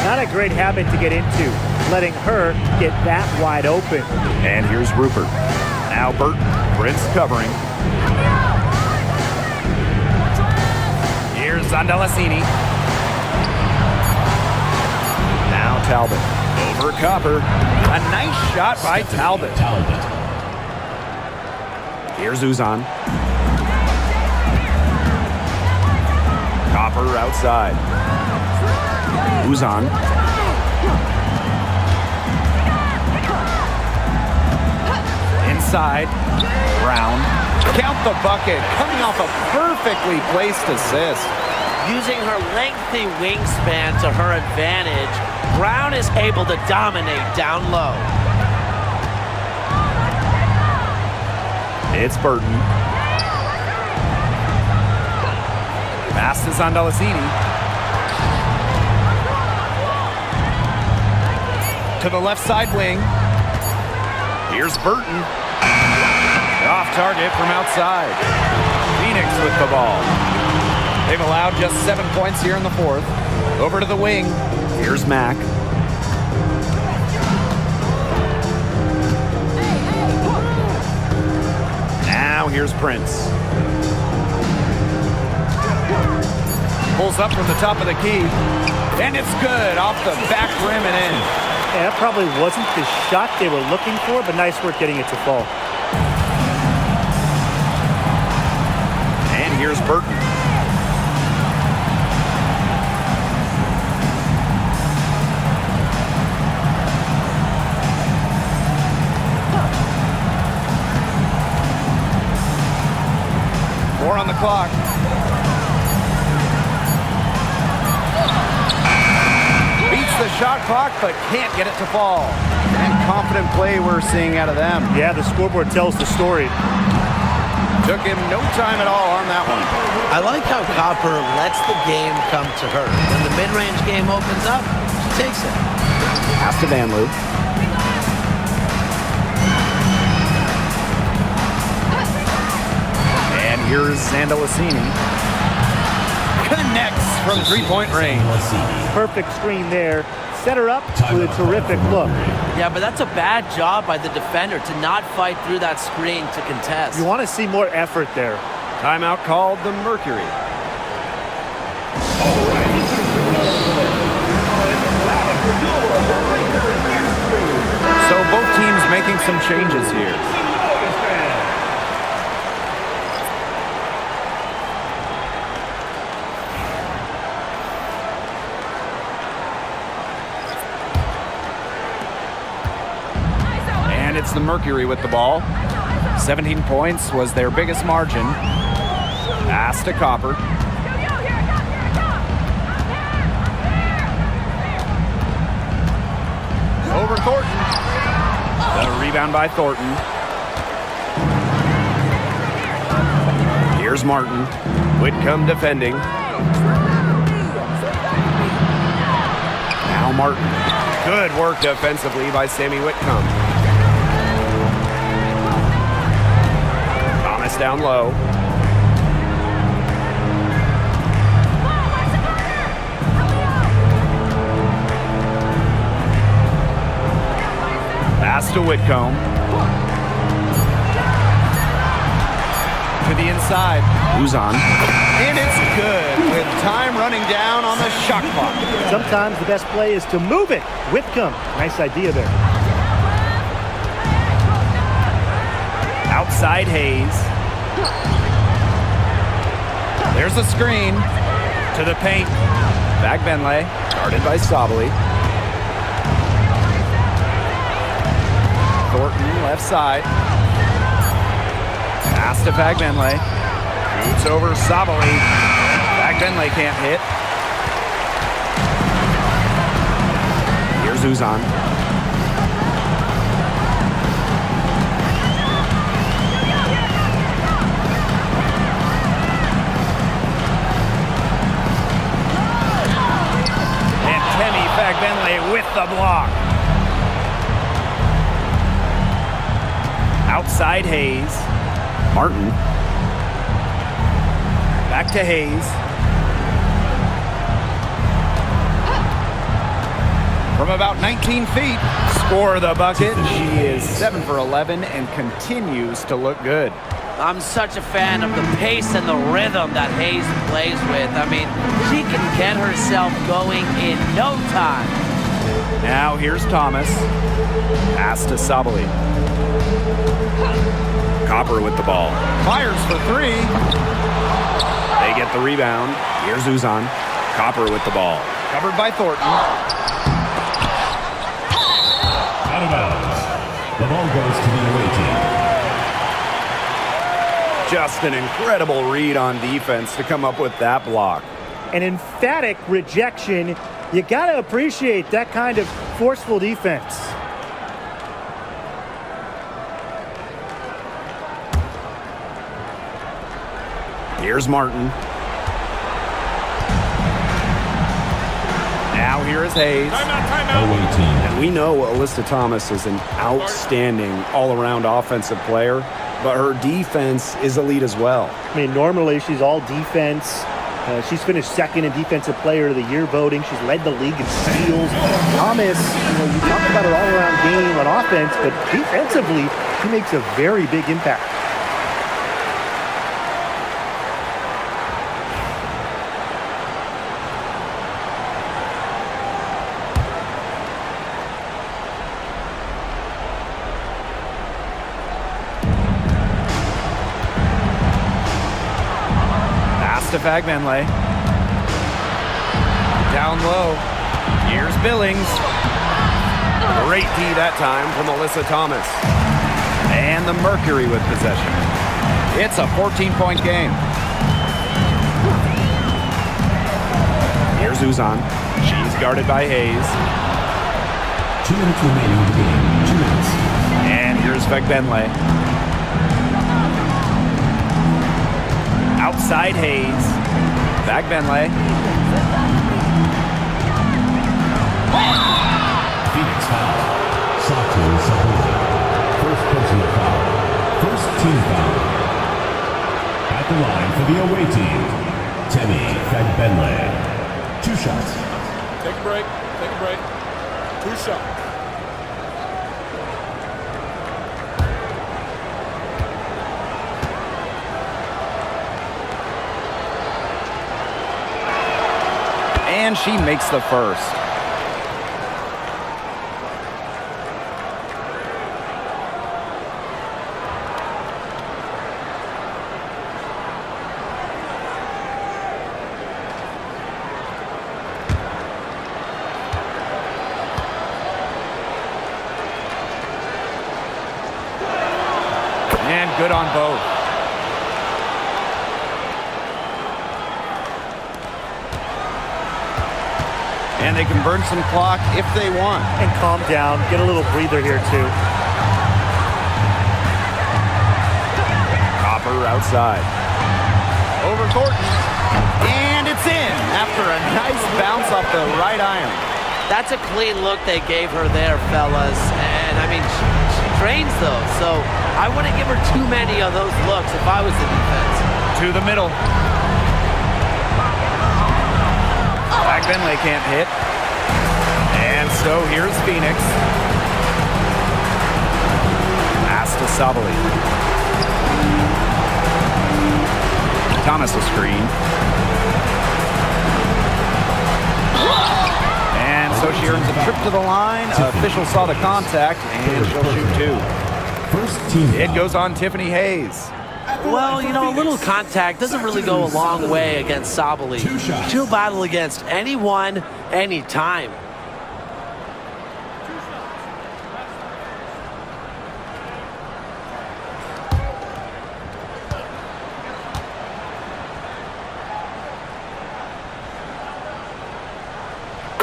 Speaker 4: Not a great habit to get into, letting her get that wide open.
Speaker 1: And here's Rupert. Now Burton. Prince covering. Here's Zondelasini. Now Talbot. Over Copper. A nice shot by Talbot. Here's Uzan. Copper outside. Uzan. Inside. Brown. Count the bucket. Coming off a perfectly placed assist.
Speaker 5: Using her lengthy wingspan to her advantage, Brown is able to dominate down low.
Speaker 1: It's Burton. Passes on Delasini. To the left side wing. Here's Burton. Off target from outside. Phoenix with the ball. They've allowed just 7 points here in the fourth. Over to the wing. Here's Mack. Now here's Prince. Pulls up from the top of the key. And it's good off the back rim and in.
Speaker 4: Yeah, that probably wasn't the shot they were looking for, but nice work getting it to fall.
Speaker 1: And here's Burton. On the clock. Beats the shot clock, but can't get it to fall. And confident play we're seeing out of them.
Speaker 4: Yeah, the scoreboard tells the story.
Speaker 1: Took him no time at all on that one.
Speaker 5: I like how Copper lets the game come to her. When the mid-range game opens up, she takes it.
Speaker 2: Pass to Van Loo.
Speaker 1: Here's Zandelasini. Connects from three-point range.
Speaker 4: Perfect screen there. Set her up with a terrific look.
Speaker 5: Yeah, but that's a bad job by the defender to not fight through that screen to contest.
Speaker 4: You want to see more effort there.
Speaker 1: Timeout called the Mercury. So both teams making some changes here. It's the Mercury with the ball. 17 points was their biggest margin. Pass to Copper. Over Thornton. The
Speaker 2: down by Thornton. Here's Martin. Whitcomb defending. Now Martin. Good work defensively by Sammy Whitcomb. Thomas down low. Pass to Whitcomb. To the inside. Who's on?
Speaker 1: And it's good with time running down on the shot clock.
Speaker 4: Sometimes the best play is to move it. Whitcomb, nice idea there.
Speaker 2: Outside Hayes.
Speaker 1: There's a screen.
Speaker 2: To the paint. Back Benley. Guarded by Sabali. Thornton left side. Pass to Fagbenley. Shoots over Sabali. Fagbenley can't hit. Here's Uzan.
Speaker 1: And Temi Fagbenley with the block.
Speaker 2: Outside Hayes. Martin. Back to Hayes.
Speaker 1: From about 19 feet.
Speaker 2: Score the bucket. She is 7 for 11 and continues to look good.
Speaker 5: I'm such a fan of the pace and the rhythm that Hayes plays with. I mean, she can get herself going in no time.
Speaker 2: Now here's Thomas. Pass to Sabali. Copper with the ball.
Speaker 1: Fires for three.
Speaker 2: They get the rebound. Here's Uzan. Copper with the ball.
Speaker 1: Covered by Thornton.
Speaker 6: Out of bounds. The ball goes to the away team.
Speaker 2: Just an incredible read on defense to come up with that block.
Speaker 4: An emphatic rejection. You got to appreciate that kind of forceful defense.
Speaker 2: Here's Martin. Now here is Hayes.
Speaker 6: Away team.
Speaker 2: And we know Alyssa Thomas is an outstanding all-around offensive player, but her defense is elite as well.
Speaker 4: I mean, normally she's all defense. She's finished second in Defensive Player of the Year voting. She's led the league in steals. Thomas, you talk about her all-around game on offense, but defensively, she makes a very big impact.
Speaker 2: To Fagbenley. Down low. Here's Billings. Great D that time from Alyssa Thomas. And the Mercury with possession.
Speaker 1: It's a 14-point game.
Speaker 2: Here's Uzan. She's guarded by Hayes.
Speaker 6: 2 minutes remaining in the game. 2 minutes.
Speaker 2: And here's Fagbenley. Outside Hayes. Fagbenley.
Speaker 6: Phoenix foul. Sato Sabali. First personal foul. First team foul. At the line for the away team, Temi Fagbenley. 2 shots.
Speaker 7: Take a break. Take a break. 2 shots.
Speaker 1: And she makes the first. And good on both. And they can burn some clock if they want.
Speaker 4: And calm down. Get a little breather here, too.
Speaker 1: jumper outside. Over Thornton. And it's in after a nice bounce off the right iron.
Speaker 5: That's a clean look they gave her there, fellas. And, I mean, she drains those. So I wouldn't give her too many of those looks if I was the defense.
Speaker 1: To the middle. Benley can't hit. And so here's Phoenix. Pass to Sabali. Thomas will screen. And so she earns a trip to the line. Official saw the contact, and she'll shoot two.
Speaker 6: First team
Speaker 1: It
Speaker 6: foul.
Speaker 1: goes on Tiffany Hayes.
Speaker 5: Well, you know, a little contact doesn't really go a long way against Sabali. She'll battle against anyone, anytime.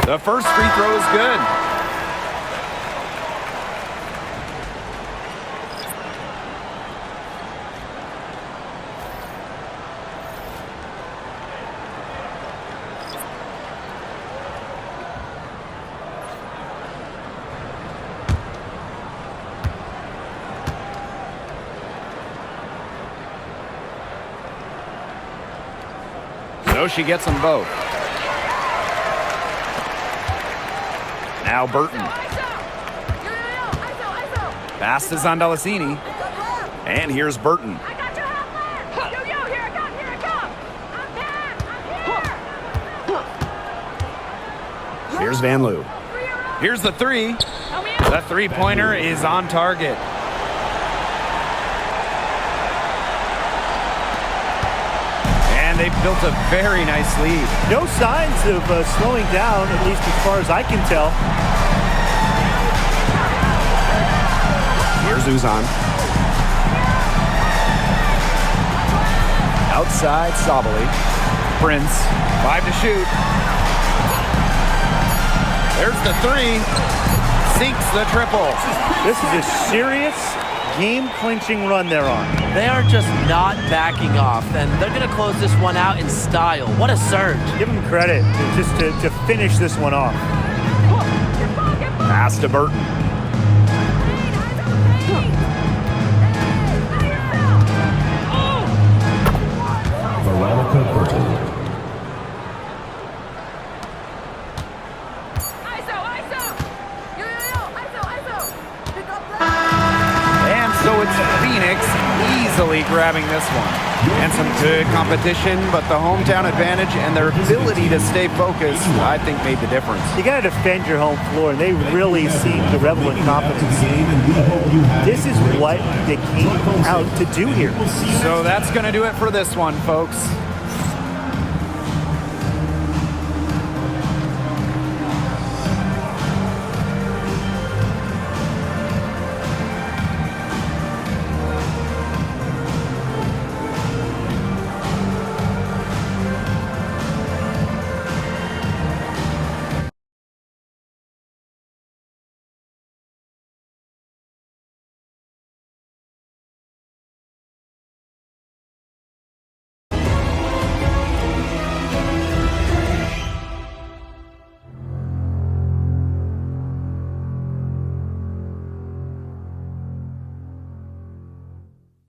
Speaker 1: The first free throw is good. So she gets them both. Now Burton. Pass to Zandalacini. And here's Burton. Here's Van Loo. Here's the three. The three-pointer is on target. And they've built a very nice lead.
Speaker 4: No signs of slowing down, at least as far as I can tell.
Speaker 2: Here's Uzan.
Speaker 1: Outside Sabali. Prince. 5 to shoot. There's the three. Sinks the triple.
Speaker 4: This is a serious game-clinching run they're on.
Speaker 5: They are just not backing off, and they're going to close this one out in style. What a surge.
Speaker 4: Give them credit just to finish this one off.
Speaker 1: Pass to Burton.
Speaker 6: Veronica Burton.
Speaker 1: So it's Phoenix easily grabbing this one. And some good competition, but the hometown advantage and their ability to stay focused, I think, made the difference.
Speaker 4: You got to defend your home floor, and they really seem to revel in confidence. This is what they came out to do here.
Speaker 1: So that's going to do it for this one, folks.